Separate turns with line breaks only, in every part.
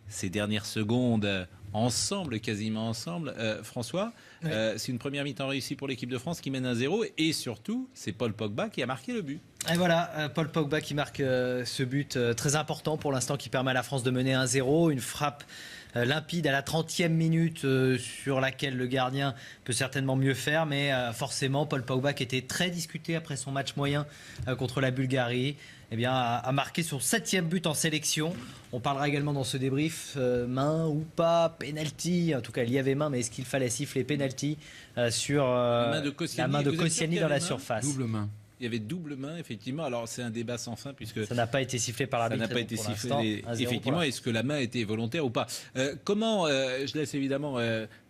ces dernières secondes ensemble, quasiment ensemble. François, oui. C'est une première mi-temps réussie pour l'équipe de France qui mène 1-0 et surtout, c'est Paul Pogba qui a marqué le but.
Et voilà, Paul Pogba qui marque ce but très important pour l'instant qui permet à la France de mener 1-0. Une frappe limpide à la 30e minute sur laquelle le gardien peut certainement mieux faire, mais forcément Paul Pogba qui était très discuté après son match moyen contre la Bulgarie, eh bien, a marqué son 7e but en sélection. On parlera également dans ce débrief main ou pas, penalty, en tout cas il y avait main, mais est-ce qu'il fallait siffler penalty sur la main de Koscielny dans la surface.
Double main.
Il y avait double main, effectivement. Alors, c'est un débat sans fin, puisque...
Ça n'a pas été sifflé par l'arbitre.
Ça n'a pas été sifflé, effectivement. Est-ce que la main était volontaire ou pas comment, je laisse évidemment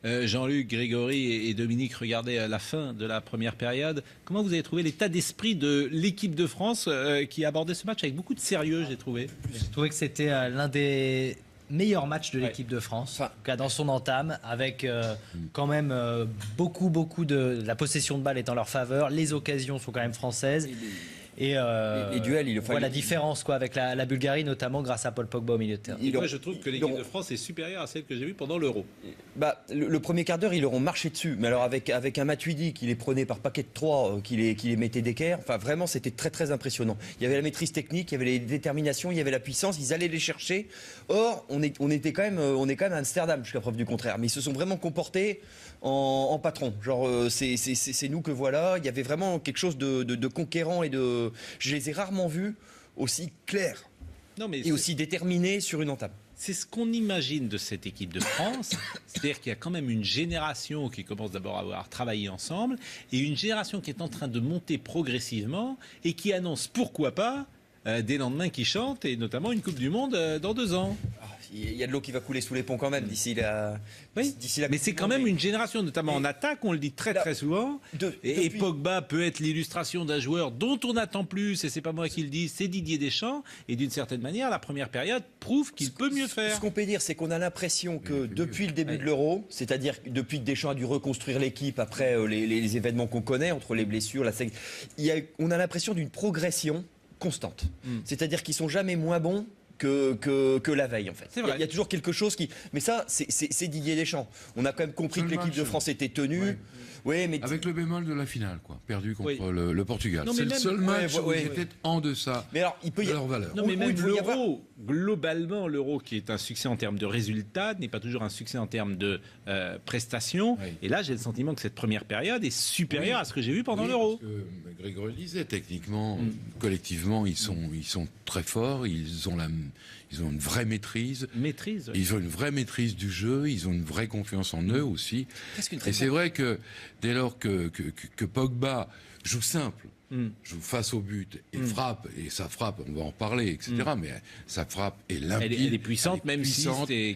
Jean-Luc, Grégory et Dominique regarder la fin de la première période. Comment vous avez trouvé l'état d'esprit de l'équipe de France qui a abordé ce match avec beaucoup de sérieux, j'ai trouvé?
J'ai trouvé que c'était l'un des meilleur match de l'équipe de France, en tout cas dans son entame, avec quand même beaucoup de la possession de balle est en leur faveur, les occasions sont quand même françaises. Et
les duels, il
voit la différence avec la Bulgarie, notamment grâce à Paul Pogba au milieu de terrain.
Moi, je trouve que l'équipe de France est supérieure à celle que j'ai vue pendant l'Euro.
Le premier quart d'heure, ils leur ont marché dessus. Mais alors avec un Matuidi qui les prenait par paquet de 3, qui les mettait d'équerre, enfin vraiment, c'était très très impressionnant. Il y avait la maîtrise technique, il y avait les déterminations, il y avait la puissance, ils allaient les chercher. Or, on est quand même à Amsterdam, jusqu'à preuve du contraire. Mais ils se sont vraiment comportés en patron. Genre, c'est nous que voilà. Il y avait vraiment quelque chose de conquérant et de... Je les ai rarement vus aussi clairs et aussi déterminés sur une entame.
C'est ce qu'on imagine de cette équipe de France. C'est-à-dire qu'il y a quand même une génération qui commence d'abord à avoir travaillé ensemble et une génération qui est en train de monter progressivement et qui annonce, pourquoi pas, des lendemains qui chantent et notamment une Coupe du Monde dans 2 ans.
Il y a de l'eau qui va couler sous les ponts quand même d'ici la...
Oui, mais c'est quand même une génération, notamment en attaque, on le dit très souvent. Et Pogba peut être l'illustration d'un joueur dont on attend plus, et c'est pas moi qui le dis, c'est Didier Deschamps. Et d'une certaine manière, la première période prouve qu'il peut mieux faire.
Ce qu'on peut dire, c'est qu'on a l'impression que depuis le début de l'Euro, c'est-à-dire depuis que Deschamps a dû reconstruire l'équipe après les événements qu'on connaît, entre les blessures, on a l'impression d'une progression constante. C'est-à-dire qu'ils sont jamais moins bons que la veille en fait. Il y a toujours quelque chose qui... Mais ça, c'est Didier Deschamps. On a quand même compris que l'équipe de France était tenue.
Ouais, mais avec le bémol de la finale, perdu contre le Portugal. C'est le seul match où ils étaient en deçà de leur valeur.
Non, mais même l'Euro, globalement, l'Euro qui est un succès en termes de résultats, n'est pas toujours un succès en termes de prestations. Oui. Et là, j'ai le sentiment que cette première période est supérieure à ce que j'ai vu pendant l'Euro.
Parce que Grégory le disait, techniquement, collectivement, ils sont très forts, ils ont une vraie maîtrise. Ils ont une vraie maîtrise du jeu, ils ont une vraie confiance en eux aussi. Et c'est vrai que dès lors que Pogba joue simple, joue face au but et frappe, et sa frappe, on va en parler, etc. Mais sa frappe est limpide.
Elle est puissante, même si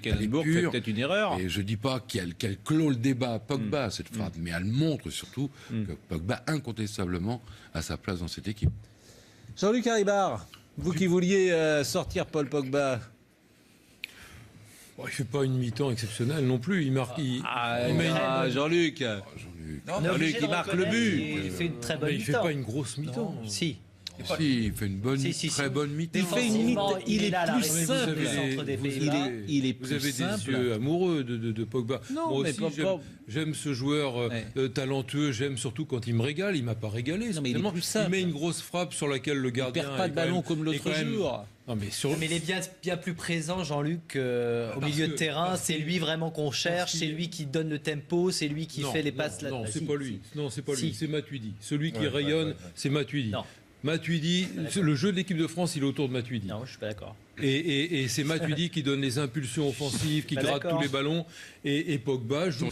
Kallenbourg fait peut-être une erreur.
Et je ne dis pas qu'elle clôt le débat à Pogba, cette frappe, mais elle montre surtout que Pogba, incontestablement, a sa place dans cette équipe.
Jean-Luc Haribard, vous qui vouliez sortir Paul Pogba.
Bon, il ne fait pas une mi-temps exceptionnelle non plus. Il marque.
Jean-Luc.
Jean-Luc,
il marque le but.
Il fait une très bonne mi-temps.
Il ne fait pas une grosse mi-temps.
Si.
Si, il fait une très bonne mi-temps.
Il est plus
simple.
Il est
plus simple. Vous avez des yeux amoureux de Pogba.
Non,
moi aussi, j'aime ce joueur talentueux. J'aime surtout quand il me régale. Il ne m'a pas régalé.
Non, mais il est plus simple.
Il met une grosse frappe sur laquelle le gardien
ne perd pas de ballon comme l'autre jour.
Non, mais il est bien plus présent, Jean-Luc, au milieu de terrain. C'est lui vraiment qu'on cherche. C'est lui qui donne le tempo. C'est lui qui fait les passes.
Non, c'est pas lui. Non, c'est pas lui. C'est Matuidi. Celui qui rayonne, c'est Matuidi. Matuidi, le jeu de l'équipe de France, il est autour de Matuidi.
Non, je suis pas d'accord.
Et c'est Matuidi qui donne les impulsions offensives, qui gratte tous les ballons. Et Pogba joue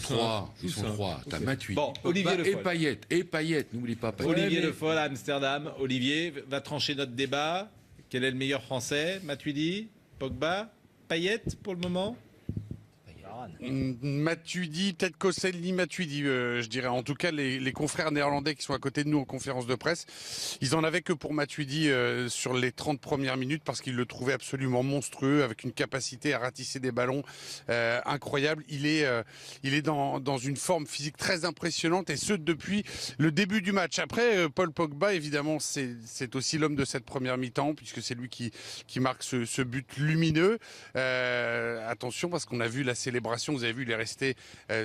Ils sont trois. T'as Matuidi,
bon, Olivier Le Foll.
Et Payet, n'oublie pas Payet.
Olivier Le Foll à Amsterdam. Olivier va trancher notre débat. Quel est le meilleur Français? Matuidi, Pogba, Payet pour le moment?
Matuidi, peut-être Koscielny, Matuidi, je dirais. En tout cas, les confrères néerlandais qui sont à côté de nous en conférence de presse, ils en avaient que pour Matuidi sur les 30 premières minutes parce qu'ils le trouvaient absolument monstrueux, avec une capacité à ratisser des ballons incroyable. Il est dans une forme physique très impressionnante et ce depuis le début du match. Après, Paul Pogba, évidemment, c'est aussi l'homme de cette première mi-temps puisque c'est lui qui marque ce but lumineux. Attention parce qu'on a vu la célébration, vous avez vu, il est resté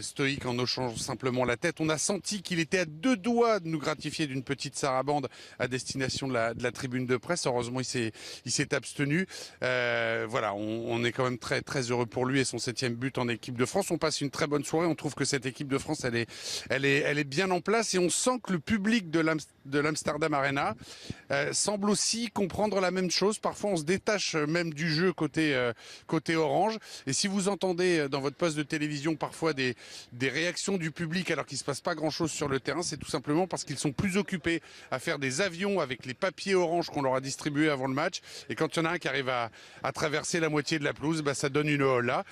stoïque en hochant simplement la tête. On a senti qu'il était à 2 doigts de nous gratifier d'une petite sarabande à destination de la tribune de presse. Heureusement, il s'est abstenu. Voilà, on est quand même très, très heureux pour lui et son 7e but en équipe de France. On passe une très bonne soirée. On trouve que cette équipe de France, elle est bien en place et on sent que le public de l'Amsterdam Arena semble aussi comprendre la même chose. Parfois, on se détache même du jeu côté orange. Et si vous entendez dans votre poste de télévision parfois des réactions du public alors qu'il ne se passe pas grand-chose sur le terrain, c'est tout simplement parce qu'ils sont plus occupés à faire des avions avec les papiers orange qu'on leur a distribués avant le match. Et quand il y en a un qui arrive à traverser la moitié de la pelouse, ça donne une holla.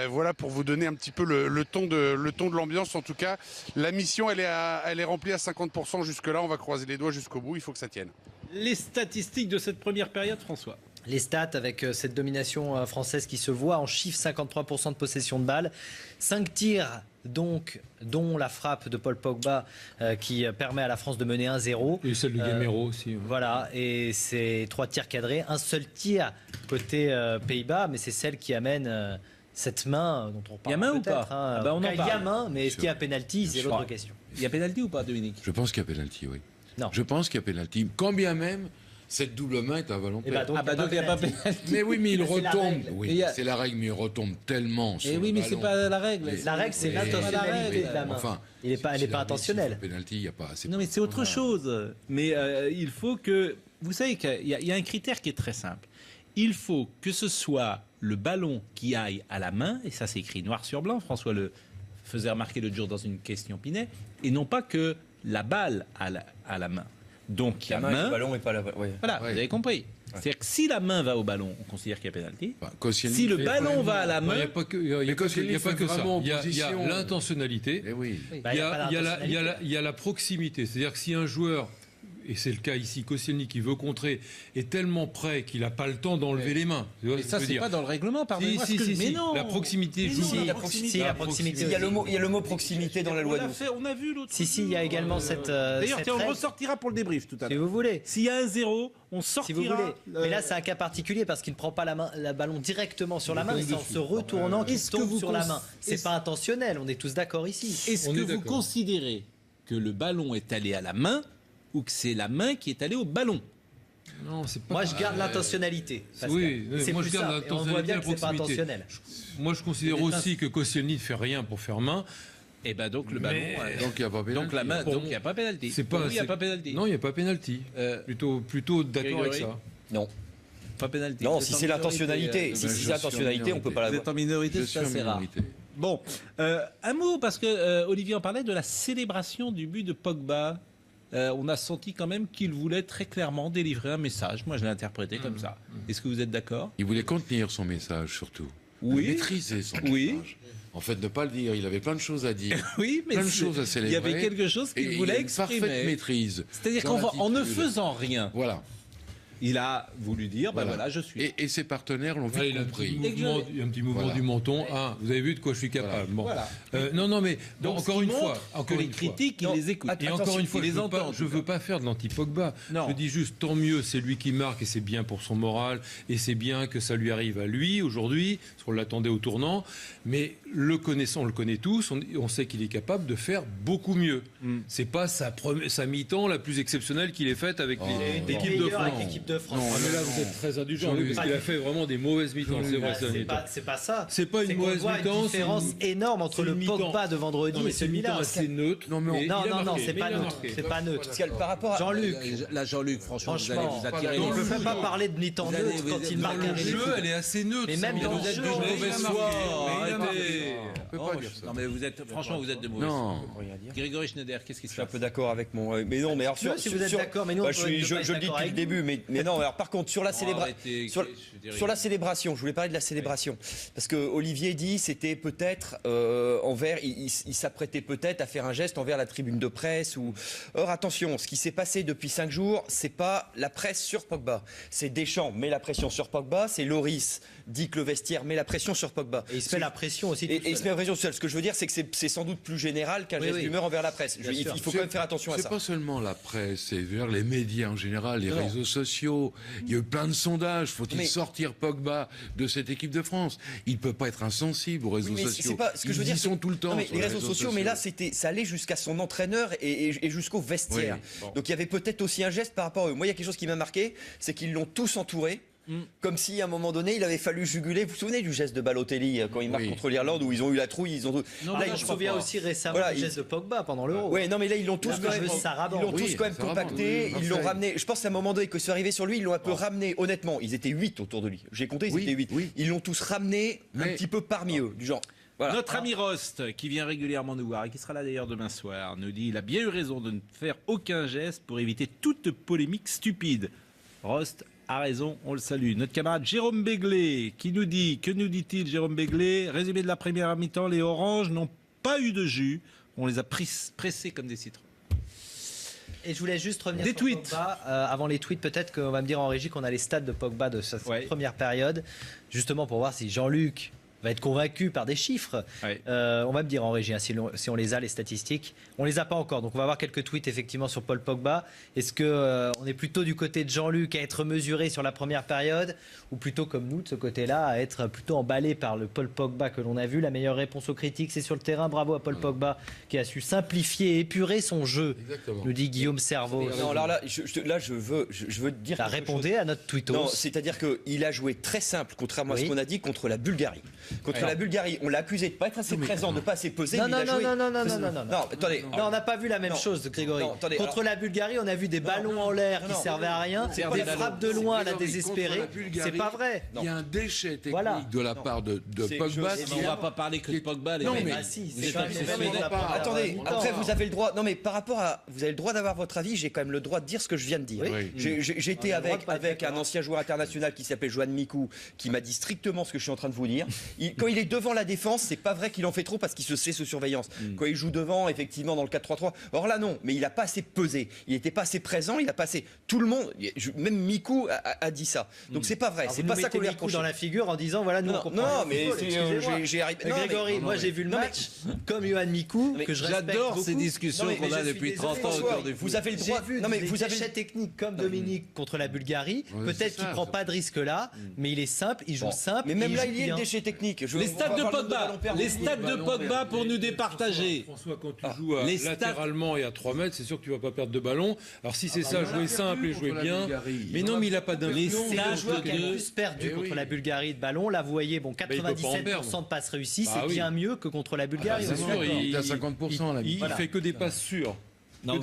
Voilà pour vous donner un petit peu le ton de l'ambiance. En tout cas, la mission, elle est remplie à 50% jusque-là. On va croiser les doigts jusqu'au bout. Il faut que ça tienne.
Les statistiques de cette première période, François.
Les stats avec cette domination française qui se voit en chiffre, 53% de possession de balle, 5 tirs donc, dont la frappe de Paul Pogba qui permet à la France de mener 1-0.
Et celle de Gamero aussi.
Voilà, et c'est 3 tirs cadrés, un seul tir côté Pays-Bas, mais c'est celle qui amène cette main dont on parle.
Il y a main ou pas
on en parle. Il y a main, mais est-ce qu'il y a pénalty? C'est l'autre question.
Il y a pénalty ou pas, Dominique?
Je pense qu'il y a pénalty, oui.
Non.
Je pense qu'il y a pénalty. Quand bien même, cette double main est involontaire.
Donc il n'y a pas pénalty.
Mais oui, mais il retombe.
Oui,
c'est la règle, mais il retombe tellement sur
le ballon. Mais c'est pas la règle.
La règle, c'est l'intentionnalité de la main.
Enfin,
elle n'est pas intentionnelle.
Pénalty, il y a pas.
Non, mais c'est autre chose. Mais il faut que... Vous savez qu'il y a un critère qui est très simple. Il faut que ce soit le ballon qui aille à la main, et ça c'est écrit noir sur blanc, François le faisait remarquer l'autre jour dans une question Pinet, et non pas que la balle à la main. Donc la main,
le ballon et pas la balle. Ouais.
Voilà, vous avez compris. C'est-à-dire que si la main va au ballon, on considère qu'il y a pénalty.
Si
le ballon va à la main...
Il n'y a pas que ça. Il y a l'intentionnalité. Il y a la proximité. C'est-à-dire que si un joueur... Et c'est le cas ici, Koscielny qui veut contrer est tellement près qu'il n'a pas le temps d'enlever les mains.
Mais ça, c'est pas dans le règlement, pardonnez-moi.
Mais non. La proximité joue.
Si, la proximité.
Il y a le mot proximité dans la loi.
On a vu l'autre.
Si, il y a également cette.
D'ailleurs, on ressortira pour le débrief tout à l'heure.
Si vous voulez.
S'il y a un 0, on sortira.
Si vous voulez. Mais là, c'est un cas particulier parce qu'il ne prend pas le ballon directement sur la main, c'est en se retournant qu'il tombe sur la main. C'est pas intentionnel, on est tous d'accord ici.
Est-ce que vous considérez que le ballon est allé à la main ou que c'est la main qui est allée au ballon?
Non, c'est pas.
Moi, je garde l'intentionnalité.
Oui, moi je garde
l'intentionnalité. On voit bien que c'est pas intentionnel.
Moi, je considère aussi que Koscielny ne fait rien pour faire main.
Et ben donc le ballon.
Donc il n'y a pas pénalty.
Donc la main. Donc il n'y a pas pénalty.
Il n'y a pas pénalty. Non, il n'y a pas pénalty. Plutôt d'accord avec ça.
Non.
Pas pénalty.
Non, si c'est l'intentionnalité. Si c'est l'intentionnalité, on peut pas la.
Vous êtes en minorité, c'est assez rare. Bon, un mot parce que Olivier en parlait de la célébration du but de Pogba. On a senti quand même qu'il voulait très clairement délivrer un message. Moi, je l'ai interprété comme ça. Est-ce que vous êtes d'accord?
Il voulait contenir son message, surtout.
Oui.
Maîtriser son message. En fait, ne pas le dire. Il avait plein de choses à dire.
Oui, mais
plein de choses à célébrer.
Il y avait quelque chose qu'il voulait exprimer.
Une parfaite maîtrise.
C'est-à-dire qu'en ne faisant rien.
Voilà.
Il a voulu dire, voilà, je suis.
Et ses partenaires l'ont vite compris.
Il y a un petit mouvement du menton. Ah, vous avez vu de quoi je suis capable. Bon. Non, mais donc, encore une fois,
les critiques, il les écoute.
Et encore une fois, je ne veux pas faire de l'anti-Pogba. Je dis juste, tant mieux, c'est lui qui marque et c'est bien pour son moral et c'est bien que ça lui arrive à lui aujourd'hui, parce qu'on l'attendait au tournant. Mais le connaissant, on le connaît tous, on sait qu'il est capable de faire beaucoup mieux. C'est pas sa mi-temps la plus exceptionnelle qu'il ait faite avec l'équipe de France.
Non,
mais là vous êtes très indulgent, parce qu'il a fait vraiment des mauvaises mi-temps.
C'est pas ça.
C'est pas une mauvaise mi-temps.
Il y a une différence énorme entre le Pogba de vendredi et celui-là.
C'est neutre.
Non, c'est pas neutre. C'est pas neutre.
Par rapport à
Jean-Luc.
Là, Jean-Luc, franchement, vous allez vous attirer.
On ne peut pas parler de mi-temps neutre quand il marque un
but. Le jeu, elle est assez neutre.
Mais même dans le jeu,
de mauvaise foi. Arrêtez.
On peut pas dire ça.
Non, mais vous êtes, franchement, vous êtes de mauvaise foi.
Non.
Grégory Schneider, qu'est-ce qui se passe?
Je suis un peu d'accord avec mon. Mais non, mais alors
si vous êtes d'accord, mais nous,
je le dis depuis le début, mais Mais non, alors par contre, sur la célébration, je voulais parler de la célébration. Parce que Olivier dit c'était peut-être il s'apprêtait peut-être à faire un geste envers la tribune de presse. Or, attention, ce qui s'est passé depuis 5 jours, c'est pas la presse sur Pogba. C'est Deschamps met la pression sur Pogba, c'est Lloris dit que le vestiaire met la pression sur Pogba.
Et il se met la pression aussi.
Et il se met la pression seul. Ce que je veux dire, c'est que c'est sans doute plus général qu'un geste d'humeur envers la presse. Il faut quand même faire attention à ça.
C'est pas seulement la presse, c'est les médias en général, les réseaux sociaux. Il y a eu plein de sondages. Faut-il sortir Pogba de cette équipe de France? Il peut pas être insensible aux réseaux sociaux.
C'est pas ce que je veux dire.
Ils sont tout le temps.
Les réseaux sociaux, mais là, ça allait jusqu'à son entraîneur et jusqu'au vestiaire. Donc il y avait peut-être aussi un geste par rapport à eux. Moi, il y a quelque chose qui m'a marqué, c'est qu'ils l'ont tous entouré. Comme si à un moment donné il avait fallu juguler. Vous vous souvenez du geste de Balotelli quand il marque contre l'Irlande où ils ont eu la trouille,
je me souviens aussi récemment du geste de Pogba pendant l'Euro.
Ouais, non mais là ils l'ont tous quand même compacté, ils l'ont ramené. Je pense à un moment donné que c'est arrivé sur lui, ils l'ont un peu ramené. Honnêtement, ils étaient 8 autour de lui. J'ai compté, ils étaient 8. Ils l'ont tous ramené un petit peu parmi eux, du genre.
Voilà. Notre ami Rost, qui vient régulièrement nous voir et qui sera là d'ailleurs demain soir, nous dit il a bien eu raison de ne faire aucun geste pour éviter toute polémique stupide. Rost a raison, on le salue. Notre camarade Jérôme Béglé qui nous dit, que nous dit-il Jérôme Béglé? Résumé de la première mi-temps, les Oranges n'ont pas eu de jus, on les a pressés comme des citrons.
Et je voulais juste revenir sur Pogba. Avant les tweets, peut-être qu'on va me dire en régie qu'on a les stats de Pogba de sa première période, justement pour voir si Jean-Luc va être convaincu par des chiffres. On va me dire en régie si on les a, les statistiques. On les a pas encore, donc on va avoir quelques tweets effectivement sur Paul Pogba. Est-ce que on est plutôt du côté de Jean-Luc à être mesuré sur la première période, ou plutôt comme nous de ce côté-là à être plutôt emballé par le Paul Pogba que l'on a vu? La meilleure réponse aux critiques, c'est sur le terrain. Bravo à Paul Pogba qui a su simplifier et épurer son jeu. Exactement. Nous dit Guillaume Serveau.
Non, alors là, je veux te dire.
Tu as répondu à notre tweetos.
Non, c'est-à-dire qu'il a joué très simple, contrairement à ce qu'on a dit, contre la Bulgarie. Contre la Bulgarie, on l'a accusé de ne pas être assez présent, de ne pas assez pesé.
Non, attendez. Non, on n'a pas vu la même chose, Grégory. Contre la Bulgarie, on a vu des ballons en l'air qui servaient à rien, des frappes de loin à la désespérée. C'est pas vrai.
Il y a un déchet technique de la part de Pogba.
On ne va pas parler que de Pogba.
Non, mais attendez. Après, vous avez le droit. Non, mais par rapport à, vous avez le droit d'avoir votre avis. J'ai quand même le droit de dire ce que je viens de dire. J'étais avec un ancien joueur international qui s'appelle Johan Mikou, qui m'a dit strictement ce que je suis en train de vous dire. Quand il est devant la défense, c'est pas vrai qu'il en fait trop parce qu'il se sait sous surveillance. Quand il joue devant, effectivement, dans le 4-3-3. Or là, non, mais il n'a pas assez pesé. Il n'était pas assez présent, il a pas assez. Tout le monde, même Mikou a dit ça. Donc c'est pas vrai. C'est pas ça qu'on lui reproche.
Dans la figure en disant voilà, nous on comprend.
Non, mais j'ai arrivé.
Grégory, moi j'ai vu le match comme Johan Mikou, que je respecte beaucoup.
J'adore ces discussions qu'on a depuis 30 ans autour du foot.
Vous avez le droit.
Non, mais vous avez des déchets techniques comme Dominique contre la Bulgarie. Peut-être qu'il prend pas de risque là, mais il est simple, il joue simple.
Mais même là, il y a le déchet technique.
Les stades de Pogba pour nous départager.
François, quand tu joues latéralement et à 3 mètres, c'est sûr que tu vas pas perdre de ballon. Alors si c'est ça, jouer simple et jouer bien. Mais non, mais il a pas d'influence.
C'est le joueur qui a le plus perdu contre la Bulgarie de ballon. Là, vous voyez, 97% de passes réussies, c'est bien mieux que contre la Bulgarie.
C'est sûr, il a 50% là.
Il fait que des passes sûres.
Non,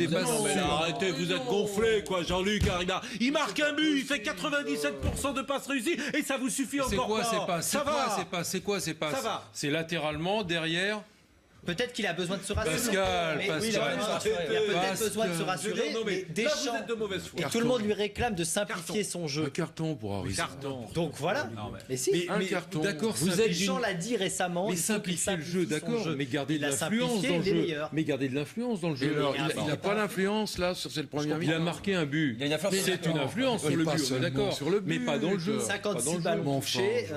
arrêtez, vous êtes gonflé, quoi, Jean-Luc. Il marque un but, il fait 97% de passes réussies et ça vous suffit encore pas.
C'est quoi ces passes? C'est latéralement, derrière.
Peut-être qu'il a besoin de se rassurer.
Pascal.
Il a peut-être besoin de se rassurer. Mais Deschamps, et tout le monde lui réclame de simplifier son jeu.
Un carton pour Harris.
Donc voilà. Mais si.
Un carton.
D'accord.
Deschamps l'a dit récemment.
Mais simplifier le jeu, d'accord. Mais garder de l'influence dans le jeu. Mais garder de l'influence dans le jeu.
Il n'a pas l'influence là sur cette première minute.
Il a marqué un but. C'est une influence sur le but. D'accord. Mais pas dans le jeu.
56 ballons touchés.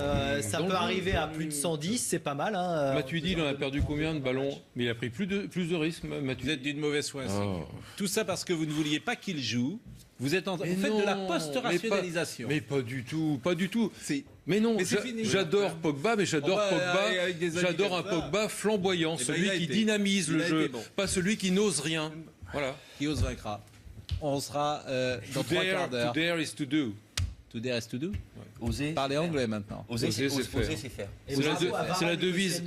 Ça peut arriver à plus de 110. C'est pas mal.
Matuidi, il en a perdu combien de ballons? Mais il a pris plus de risques.
Vous êtes d'une mauvaise foi. Tout ça parce que vous ne vouliez pas qu'il joue. Vous êtes faites de la post-rationalisation.
Mais pas du tout. Mais non, j'adore Pogba, mais j'adore un Pogba flamboyant, celui qui dynamise le jeu, pas celui qui n'ose rien. Voilà.
Qui ose vaincra. On sera dans 3 quarts d'heure.
To dare is to do.
To dare is to do.
Oser.
Parlez anglais maintenant.
Oser, c'est faire.
C'est la devise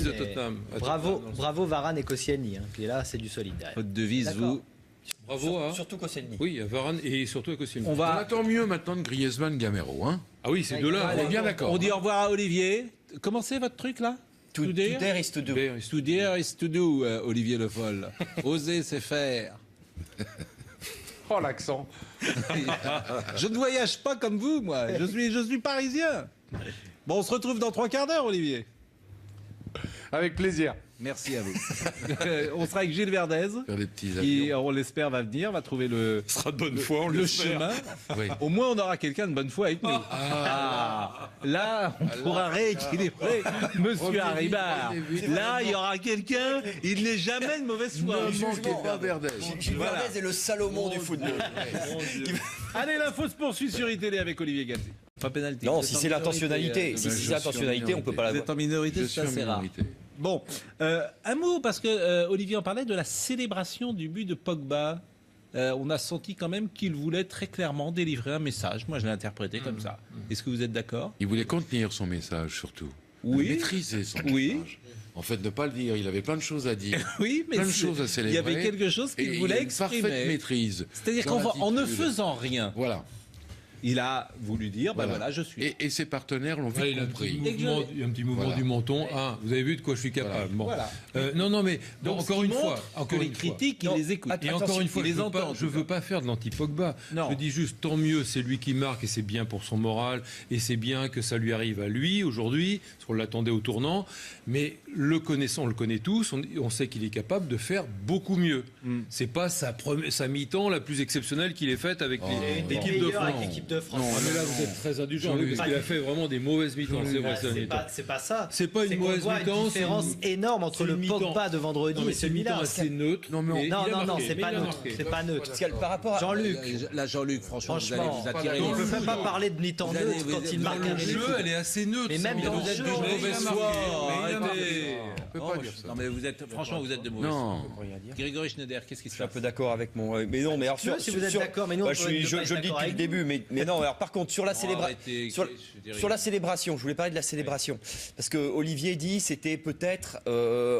de Tottenham.
Bravo Varane et Koscielny. Puis là, c'est du solide derrière.
Votre devise, vous.
Bravo.
Surtout Koscielny.
Oui, Varane et surtout Koscielny.
On attend mieux maintenant de Griezmann, Gamero, hein.
Ah oui, c'est deux-là.
On est bien d'accord.
On dit au revoir à Olivier. Comment c'est votre truc là?
To dare is to do.
To dare is to do, Olivier Le Foll. Oser, c'est faire.
Oh, l'accent.
Je ne voyage pas comme vous, moi. Je suis parisien. Bon, on se retrouve dans 3 quarts d'heure, Olivier.
Avec plaisir.
Merci à vous. On sera avec Gilles Verdez, qui, on l'espère, va venir, va trouver le chemin.
Oui.
Au moins, on aura quelqu'un de bonne foi avec nous. Là, on pourra rééquilibrer Monsieur Haribard. Là, il y aura quelqu'un, il n'est jamais de mauvaise foi.
Ne manquez pas Verdez.
Gilles Verdez est le Salomon du football.
Allez, l'info se poursuit sur iTélé avec Olivier Gazzi. Pas pénalty.
Non, si c'est l'intentionnalité, si c'est l'intentionnalité, on peut pas
Vous
l'avoir.
êtes en minorité,
Je suis
c'est
en
assez rare.
minorité.
Bon, un mot, parce que Olivier en parlait de la célébration du but de Pogba. On a senti quand même qu'il voulait très clairement délivrer un message. Moi, je l'ai interprété comme ça. Est-ce que vous êtes d'accord?
Il voulait contenir son message, surtout.
Oui.
Maîtriser son
Oui.
message. En fait, ne pas le dire. Il avait plein de choses à dire.
Oui, mais
plein de choses à
il
célébrer.
y avait quelque chose qu'il voulait exprimer.
Une parfaite maîtrise.
C'est-à-dire
dans
qu'en ne
l'attitude.
faisant rien,
Voilà.
il a voulu dire, ben voilà, je suis.
Et ses partenaires l'ont vite
Il y a un
compris.
petit mouvement
Voilà.
du menton. Ah, vous avez vu de quoi je suis capable. Bon.
Voilà.
Non, mais
Donc,
encore
ce
une
qui
fois,
montre
encore
que
une
les
fois.
critiques, il
Non,
les écoute.
Et encore une fois,
il les
je
entend.
veux pas faire de l'anti-Pogba.
Non.
Je dis juste, tant mieux, c'est lui qui marque et c'est bien pour son moral et c'est bien que ça lui arrive à lui aujourd'hui, parce qu'on l'attendait au tournant. Mais le connaissant, on le connaît tous, on sait qu'il est capable de faire beaucoup mieux. C'est pas sa mi-temps la plus exceptionnelle qu'il ait faite avec l'équipe de France.
Avec l'équipe de France.
Ah, mais là, vous êtes très indulgent, lui, parce qu'il a fait vraiment des mauvaises mi-temps. C'est vrai, ça, mi-temps.
C'est pas ça.
C'est pas une
qu'on
mauvaise
voit
mi-temps,
une différence
c'est
énorme entre
c'est
le
une mi-temps.
Pogba de vendredi
Non, mais
et
c'est une
celui-là.
mi-temps assez neutre.
Non, mais
Et
Non,
il a
non,
marqué,
c'est
mais
pas
il a
neutre.
marqué.
C'est pas neutre.
Parce que par rapport à...
Jean-Luc,
Là, Jean-Luc, franchement, vous allez
franchement,
vous attirer
on ne
les
peut
fous.
pas parler de mi-temps
Vous allez-
neutre quand il
dans
marque
Dans
un
le
but.
jeu, elle est assez neutre.
Mais même
ça,
dans
vous
le
êtes
jeu,
de
mais il
mauvaise
a
foi.
marqué.
Arrêtez.
On peut pas dire ça.
Non, mais vous êtes, franchement, vous êtes de mauvaise
Non.
foi. Grégory Schneider, qu'est-ce qui se
Je suis un
passe?
peu d'accord avec mon. Mais non, mais alors
Si vous êtes d'accord, mais nous, on peut ne pas être
je le dis
d'accord
depuis le
avec
début, mais non. Alors par contre, sur la
arrêtez,
célébration, sur la célébration, je voulais parler de la célébration parce que Olivier dit c'était peut-être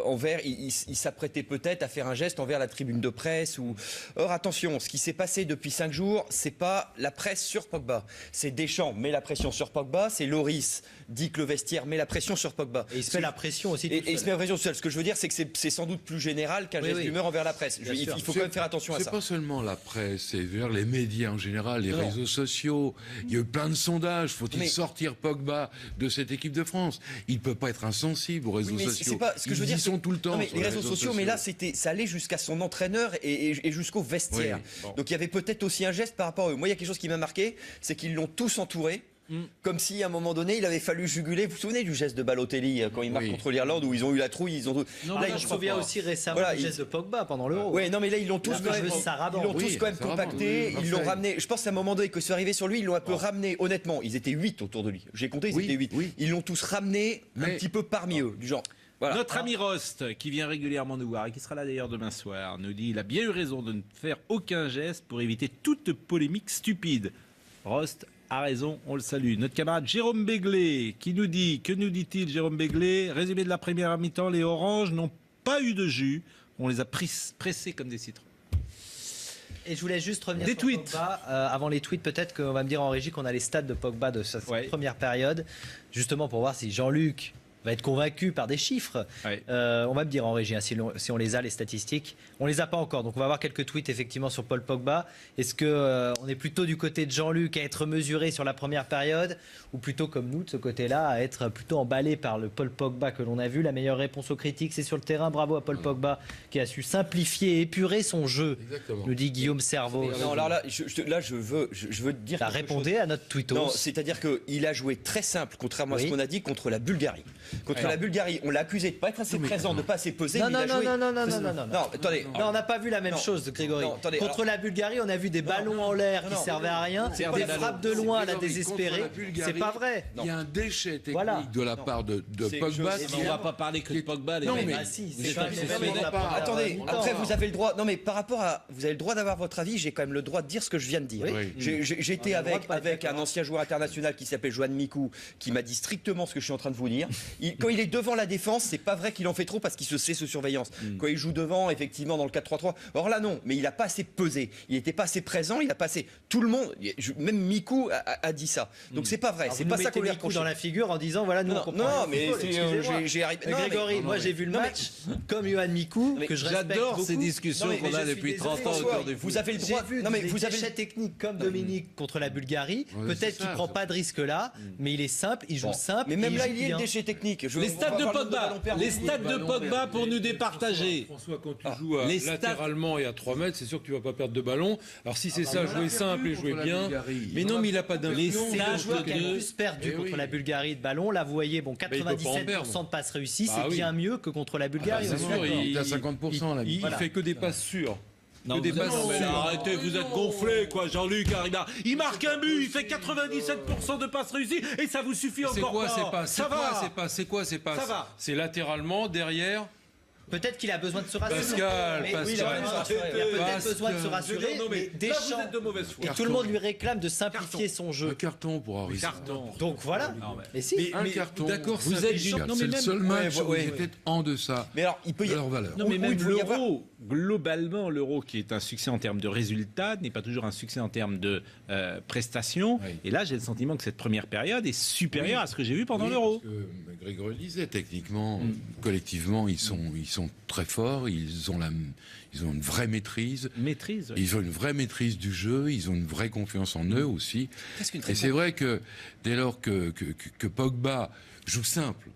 envers, il s'apprêtait peut-être à faire un geste envers la tribune de presse ou. Or attention, ce qui s'est passé depuis 5 jours, c'est pas la presse sur Pogba, c'est Deschamps met la pression sur Pogba, c'est Loris dit que le vestiaire met la pression sur Pogba.
Et il se met la pression aussi.
Et il se met la pression seul. Ce que je veux dire, c'est que c'est sans doute plus général qu'un geste d'humeur envers la presse. Il faut quand même faire attention à ça.
C'est pas seulement la presse, c'est vers les médias en général, les réseaux sociaux. Il y a eu plein de sondages. Faut-il sortir Pogba de cette équipe de France? Il peut pas être insensible aux réseaux sociaux.
C'est pas ce que je veux dire.
Ils y sont tout le temps.
Non, mais
sur
les réseaux sociaux, mais là, ça allait jusqu'à son entraîneur et jusqu'au vestiaire.
Oui.
Donc il y avait peut-être aussi un geste par rapport à eux. Moi, il y a quelque chose qui m'a marqué, c'est qu'ils l'ont tous entouré. Comme si à un moment donné il avait fallu juguler. Vous vous souvenez du geste de Balotelli quand il marque contre l'Irlande où ils ont eu la trouille, ils ont.
Non, là, je me souviens aussi récemment du geste de Pogba pendant l'Euro.
Ouais, non mais là ils l'ont tous quand même, compacté, ils l'ont ramené. Je pense qu'à un moment donné que c'est arrivé sur lui, ils l'ont un peu ramené. Honnêtement, ils étaient 8 autour de lui. J'ai compté, ils étaient 8. Ils l'ont tous ramené un petit peu parmi eux, du genre. Voilà.
Notre ami Rost, qui vient régulièrement nous voir et qui sera là d'ailleurs demain soir, nous dit il a bien eu raison de ne faire aucun geste pour éviter toute polémique stupide. Rost a raison, on le salue. Notre camarade Jérôme Béglé qui nous dit, que nous dit-il Jérôme Béglé? Résumé de la première mi-temps, les Oranges n'ont pas eu de jus, on les a pressés comme des citrons.
Et je voulais juste revenir
Des
sur
tweets.
Pogba. Avant les tweets, peut-être qu'on va me dire en régie qu'on a les stats de Pogba de sa première période, justement pour voir si Jean-Luc va être convaincu par des chiffres.
Ouais.
On va me dire en régie, hein, si on les a, les statistiques. On les a pas encore, donc on va avoir quelques tweets effectivement sur Paul Pogba. Est-ce que on est plutôt du côté de Jean-Luc à être mesuré sur la première période, ou plutôt comme nous de ce côté-là à être plutôt emballé par le Paul Pogba que l'on a vu? La meilleure réponse aux critiques, c'est sur le terrain. Bravo à Paul Pogba qui a su simplifier et épurer son jeu.
Exactement.
Nous dit Guillaume Serveau.
Non, alors là, je veux te dire.
Ça répondait à notre tweetos.
Non, c'est-à-dire qu'il a joué très simple, contrairement à ce qu'on a dit, contre la Bulgarie. La Bulgarie, on l'a accusé de ne pas être assez présent, de ne pas assez pesé.
Non,
mais il a joué...
non,
attendez.
Non, on n'a pas vu la même chose, Grégory. Contre la Bulgarie, on a vu des ballons en l'air qui servaient à rien, des frappes de loin à la désespérée. C'est pas vrai.
Il y a un déchet technique
Voilà.
de la part de Pogba.
On ne va pas parler que de Pogba, les mecs.
Ah si,
Vous
c'est
êtes
pas
obsessionnel.
Attendez, après vous avez le droit. Non mais par rapport à, vous avez le droit d'avoir votre avis. J'ai quand même le droit de dire ce que je viens de dire.
Oui.
J'étais avec un ancien joueur international qui s'appelle Joan Mikou, qui m'a dit strictement ce que je suis en train de vous dire. Quand il est devant la défense, c'est pas vrai qu'il en fait trop parce qu'il se sait sous surveillance. Quand il joue devant, effectivement, dans le 4-3-3. Or là, non, mais il a pas assez pesé. Il n'était pas assez présent, il a pas assez. Tout le monde, même Mikou a dit ça. Donc c'est pas vrai. C'est pas ça qu'on lui reproche.
Dans la figure en disant voilà, nous on comprend.
Non, mais j'ai arrivé.
Grégory, moi j'ai vu le match comme Yoann Mikou, que je respecte beaucoup.
J'adore ces discussions qu'on a depuis 30 ans autour du foot.
Vous avez le droit.
Non, mais vous avez des techniques comme Dominique contre la Bulgarie. Peut-être qu'il prend pas de risque là, mais il est simple, il joue simple.
Mais même là, il y a le déchet technique.
Les stades de Pogba, les stades de Pogba pour nous départager.
François, quand tu joues latéralement et à 3 mètres, c'est sûr que tu vas pas perdre de ballon. Alors si c'est ça, jouer simple et jouer bien. Mais non, mais il a pas d'influence.
C'est le joueur qui a le plus perdu contre la Bulgarie de ballon. Là, vous voyez, bon, 97% de passes réussies, c'est bien mieux que contre la Bulgarie.
C'est sûr,
il a 50% là.
Il fait que des passes sûres.
Non, arrêtez, vous êtes gonflé, quoi, Jean-Luc Haribard. Il marque un but, il fait 97% de passes réussies, et ça vous suffit encore pas.
C'est quoi, c'est latéralement, derrière.
Peut-être qu'il a besoin de se rassurer.
Pascal.
Il a peut-être besoin de se rassurer. Mais Deschamps,
vous êtes de mauvaise foi.
Et tout le monde lui réclame de simplifier son jeu.
Un carton pour Harry.
Donc voilà. Mais si.
Un carton.
D'accord,
vous êtes
c'est le seul match où il était en deçà de leur valeur.
Non, mais même l'Euro, globalement, l'Euro qui est un succès en termes de résultats n'est pas toujours un succès en termes de prestations. Oui. Et là, j'ai le sentiment que cette première période est supérieure à ce que j'ai vu pendant l'Euro.
Grégory disait, techniquement, collectivement, ils sont très forts, ils ont une vraie maîtrise. Ils ont une vraie maîtrise du jeu, ils ont une vraie confiance en eux aussi. Et c'est vrai que dès lors que Pogba joue simple,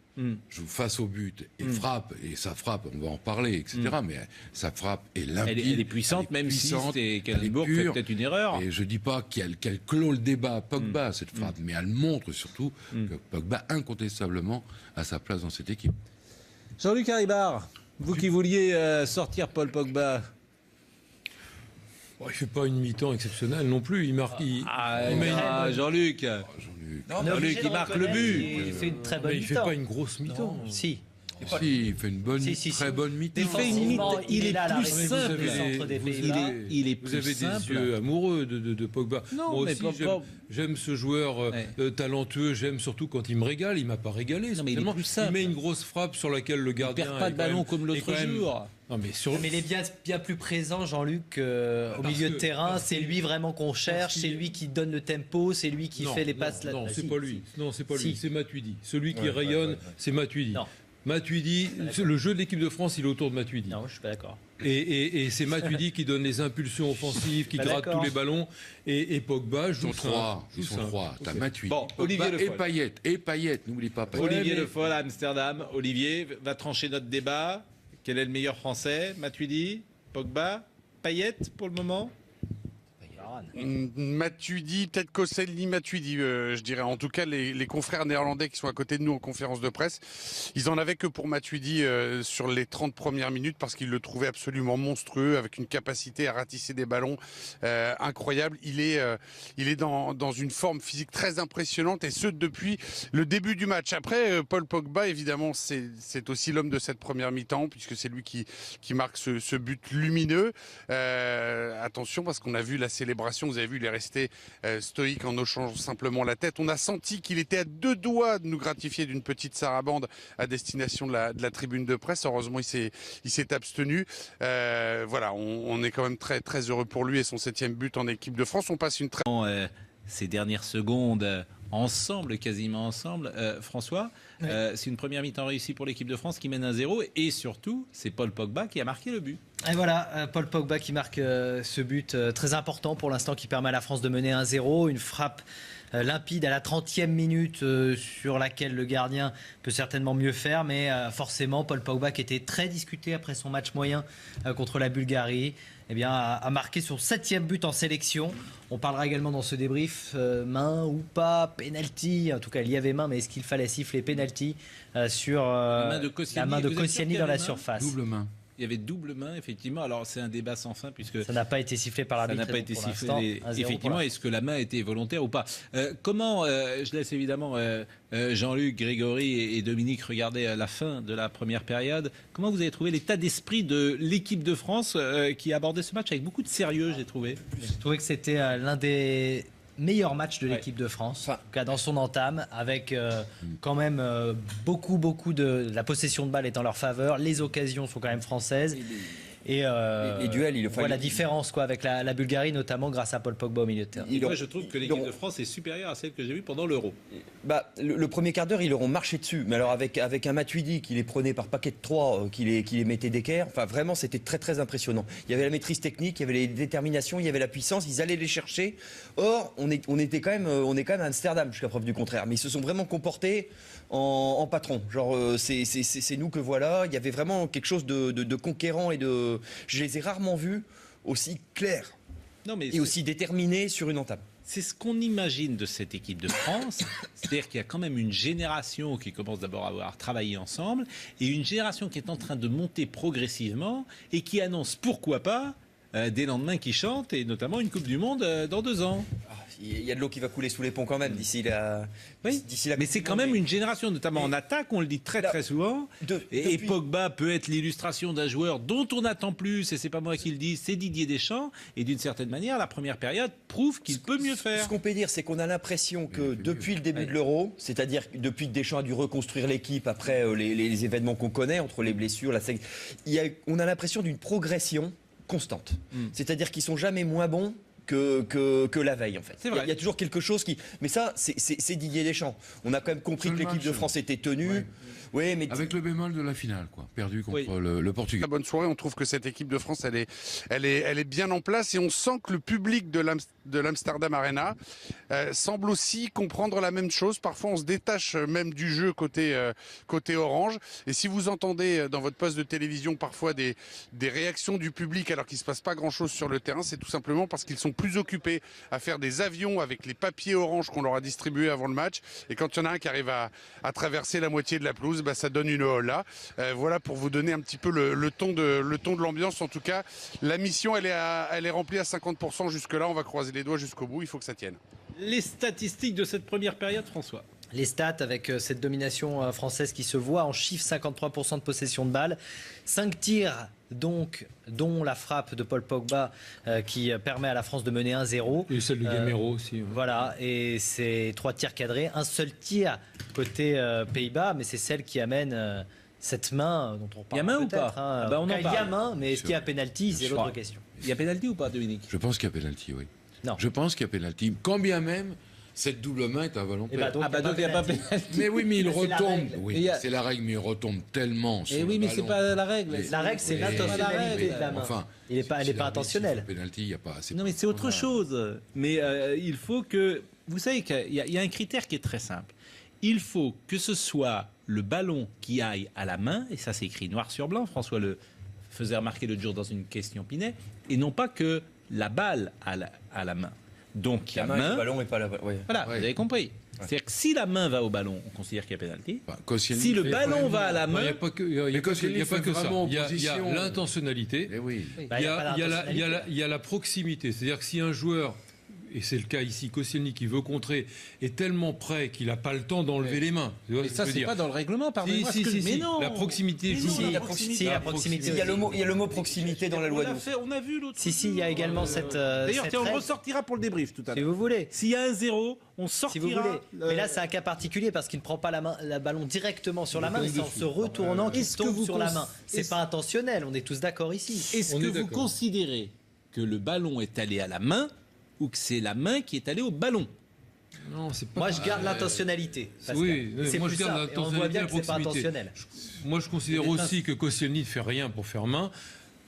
joue face au but et frappe, et sa frappe, on va en parler, etc. Mais sa frappe est limpide.
Elle est puissante, même si Kallenbourg fait peut-être une erreur.
Et je dis pas qu'elle clôt le débat Pogba, cette frappe, mais elle montre surtout que Pogba, incontestablement, a sa place dans cette équipe.
Jean-Luc Haribard, vous qui vouliez sortir Paul Pogba.
Bon, il ne fait pas une mi-temps exceptionnelle non plus. Il marque.
Jean-Luc. Jean-Luc, il marque le but.
Il fait une très bonne mi-temps.
Il ne fait pas une grosse mi-temps.
Si.
Si, il fait une très bonne mi-temps.
Il est plus simple.
Vous avez des yeux amoureux de Pogba.
Non,
moi aussi, j'aime ce joueur talentueux. J'aime surtout quand il me régale. Il m'a pas régalé.
Non, mais il est plus simple.
Il met une grosse frappe sur laquelle le gardien
ne perd pas de ballon comme l'autre jour.
Non, mais il est bien plus présent, Jean-Luc, au milieu de terrain. C'est lui vraiment qu'on cherche. C'est lui qui donne le tempo. C'est lui qui fait les passes.
Non, c'est pas lui. Non, c'est pas lui. C'est Matuidi. Celui qui rayonne, c'est Matuidi. Matuidi, le jeu de l'équipe de France, il est autour de Matuidi.
Non, je suis pas d'accord.
Et c'est Matuidi qui donne les impulsions offensives, qui gratte tous les ballons. Et Pogba joue
Ils sont trois. T'as Matuidi,
Olivier Le
Foll. Et Payet, n'oublie pas Payet.
Olivier Le Foll à Amsterdam. Olivier va trancher notre débat. Quel est le meilleur Français? Matuidi, Pogba, Payet pour le moment?
Matuidi, peut-être Koscielny, Matuidi, je dirais. En tout cas, les confrères néerlandais qui sont à côté de nous en conférence de presse, ils en avaient que pour Matuidi sur les 30 premières minutes parce qu'ils le trouvaient absolument monstrueux, avec une capacité à ratisser des ballons incroyable. Il est dans une forme physique très impressionnante, et ce depuis le début du match. Après, Paul Pogba, évidemment, c'est aussi l'homme de cette première mi-temps, puisque c'est lui qui marque ce but lumineux. Attention, parce qu'on a vu la célébration. Vous avez vu, il est resté stoïque en hochant simplement la tête. On a senti qu'il était à deux doigts de nous gratifier d'une petite sarabande à destination de la tribune de presse. Heureusement, il s'est abstenu. Voilà, on est quand même très, très heureux pour lui et son 7e but en équipe de France. On passe une très...
Ces dernières secondes ensemble, quasiment ensemble. François, c'est une première mi-temps réussie pour l'équipe de France qui mène 1-0, et surtout, c'est Paul Pogba qui a marqué le but.
Et voilà, Paul Pogba qui marque ce but très important pour l'instant, qui permet à la France de mener 1-0. Une frappe limpide à la 30e minute sur laquelle le gardien peut certainement mieux faire, mais forcément Paul Pogba, qui était très discuté après son match moyen contre la Bulgarie, eh bien, a marqué son 7e but en sélection. On parlera également dans ce débrief, main ou pas, penalty. En tout cas, il y avait main, mais est-ce qu'il fallait siffler penalty sur la main de Koscielny dans la surface?
Double main.
Il y avait double main, effectivement. Alors, c'est un débat sans fin, puisque
ça n'a pas été sifflé par l'arbitre.
Ça n'a pas été sifflé. Effectivement, est-ce que la main était volontaire ou pas? Comment, je laisse évidemment Jean-Luc, Grégory et Dominique regarder la fin de la première période. Comment vous avez trouvé l'état d'esprit de l'équipe de France qui a abordé ce match avec beaucoup de sérieux, j'ai trouvé?
J'ai trouvé que c'était l'un des meilleur match de l'équipe de France, en tout cas dans son entame, avec quand même beaucoup de la possession de balle est en leur faveur, les occasions sont quand même françaises. Et
les duels, il
voit la différence avec la Bulgarie, notamment grâce à Paul Pogba au milieu de terrain.
Moi, je trouve que l'équipe de France est supérieure à celle que j'ai vue pendant l'Euro.
Le premier quart d'heure, ils leur ont marché dessus. Mais alors avec un Matuidi qui les prenait par paquet de 3, qui les mettait d'équerre. Enfin, vraiment, c'était très très impressionnant. Il y avait la maîtrise technique, il y avait les déterminations, il y avait la puissance. Ils allaient les chercher. Or, on est quand même à Amsterdam jusqu'à preuve du contraire. Mais ils se sont vraiment comportés en patron. Genre, c'est nous que voilà. Il y avait vraiment quelque chose de conquérant et de. Je les ai rarement vus aussi clairs et aussi déterminés sur une entame.
C'est ce qu'on imagine de cette équipe de France. C'est-à-dire qu'il y a quand même une génération qui commence d'abord à avoir travaillé ensemble et une génération qui est en train de monter progressivement et qui annonce pourquoi pas des lendemains qui chantent et notamment une Coupe du Monde dans 2 ans.
Il y a de l'eau qui va couler sous les ponts quand même d'ici la.
Oui, mais c'est quand même une génération, notamment en attaque, on le dit très souvent. Et Pogba peut être l'illustration d'un joueur dont on attend plus, et c'est pas moi qui le dis, c'est Didier Deschamps. Et d'une certaine manière, la première période prouve qu'il peut mieux faire.
Ce qu'on peut dire, c'est qu'on a l'impression que depuis le début de l'Euro, c'est-à-dire depuis que Deschamps a dû reconstruire l'équipe après les événements qu'on connaît, entre les blessures, on a l'impression d'une progression constante. C'est-à-dire qu'ils sont jamais moins bons que la veille, en fait.
C'est vrai.
Il y a toujours quelque chose qui. Mais ça, c'est Didier Deschamps. On a quand même compris que l'équipe de France était tenue.
Ouais.
Oui, mais
avec le bémol de la finale, perdu contre le Portugal.
La bonne soirée, on trouve que cette équipe de France, elle est bien en place et on sent que le public de l'Amsterdam Arena semble aussi comprendre la même chose. Parfois, on se détache même du jeu côté orange. Et si vous entendez dans votre poste de télévision parfois des réactions du public alors qu'il ne se passe pas grand-chose sur le terrain, c'est tout simplement parce qu'ils sont plus occupés à faire des avions avec les papiers orange qu'on leur a distribués avant le match. Et quand il y en a un qui arrive à traverser la moitié de la pelouse, ça donne une holla. Voilà pour vous donner un petit peu le ton de l'ambiance. En tout cas, la mission, elle est remplie à 50% jusque-là. On va croiser les doigts jusqu'au bout. Il faut que ça tienne.
Les statistiques de cette première période, François.
Les stats avec cette domination française qui se voit en chiffre, 53% de possession de balle, 5 tirs donc, dont la frappe de Paul Pogba qui permet à la France de mener 1-0.
Et celle de Gamero aussi.
Voilà, et c'est 3 tirs cadrés, un seul tir côté Pays-Bas, mais c'est celle qui amène cette main dont on parle.
Il y a main ou pas
on en parle. Il y a main, mais est-ce qu'il y a pénalty? C'est l'autre question.
Il y a pénalty ou pas, Dominique?
Je pense qu'il y a pénalty, oui.
Non.
Je pense qu'il y a pénalty. Quand bien même, cette double main est involontaire.
Donc il n'y a pas pénalty.
Mais oui, mais il retombe.
Oui,
c'est la règle, mais il retombe tellement sur le
oui, mais
ballon.
c'est pas la règle.
La règle, c'est l'intentionnalité de la main.
Enfin,
elle n'est pas intentionnelle.
Pénalty, il y a pas.
Non, mais c'est autre chose. Mais il faut que... Vous savez qu'il y a un critère qui est très simple. Il faut que ce soit le ballon qui aille à la main, et ça c'est écrit noir sur blanc, François le faisait remarquer l'autre jour dans une question Pinet, et non pas que la balle à la main. Donc la main,
le ballon et pas la balle. Ouais.
Voilà, vous avez compris. C'est-à-dire que si la main va au ballon, on considère qu'il y a pénalty. Si le
fait
ballon va à la main...
Il n'y a pas que ça. Il y a l'intentionnalité. Il y a la proximité. C'est-à-dire que si un joueur... Et c'est le cas ici, Koscielny qui veut contrer, est tellement prêt qu'il n'a pas le temps d'enlever les mains.
Mais ça, c'est pas dans le règlement, pardonnez-moi.
Mais
non.
La proximité joue.
La proximité.
Il y a le mot proximité dans la loi.
On a vu l'autre.
Il y a également cette.
D'ailleurs, on le ressortira pour le débrief tout à l'heure.
Si vous voulez.
S'il y a un 0, on sortira.
Si vous voulez. Mais là, c'est un cas particulier parce qu'il ne prend pas le ballon directement sur la main, mais c'est en se retournant qu'il tombe sur la main. C'est pas intentionnel, on est tous d'accord ici.
Est-ce que vous considérez que le ballon est allé à la main ou que c'est la main qui est allée au ballon?
Non, c'est pas.
Moi, je garde l'intentionnalité.
Oui, moi je garde
l'intentionnalité. On voit bien que c'est pas intentionnel.
Moi, je considère aussi que Koscielny ne fait rien pour faire main.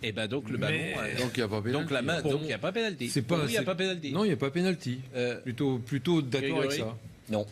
Et ben donc le ballon.
Donc il n'y a pas pénalty.
Donc la main. Donc il n'y a pas pénalty.
Il n'y a pas pénalty. Non, il n'y a pas pénalty. Plutôt d'accord avec ça.
Non.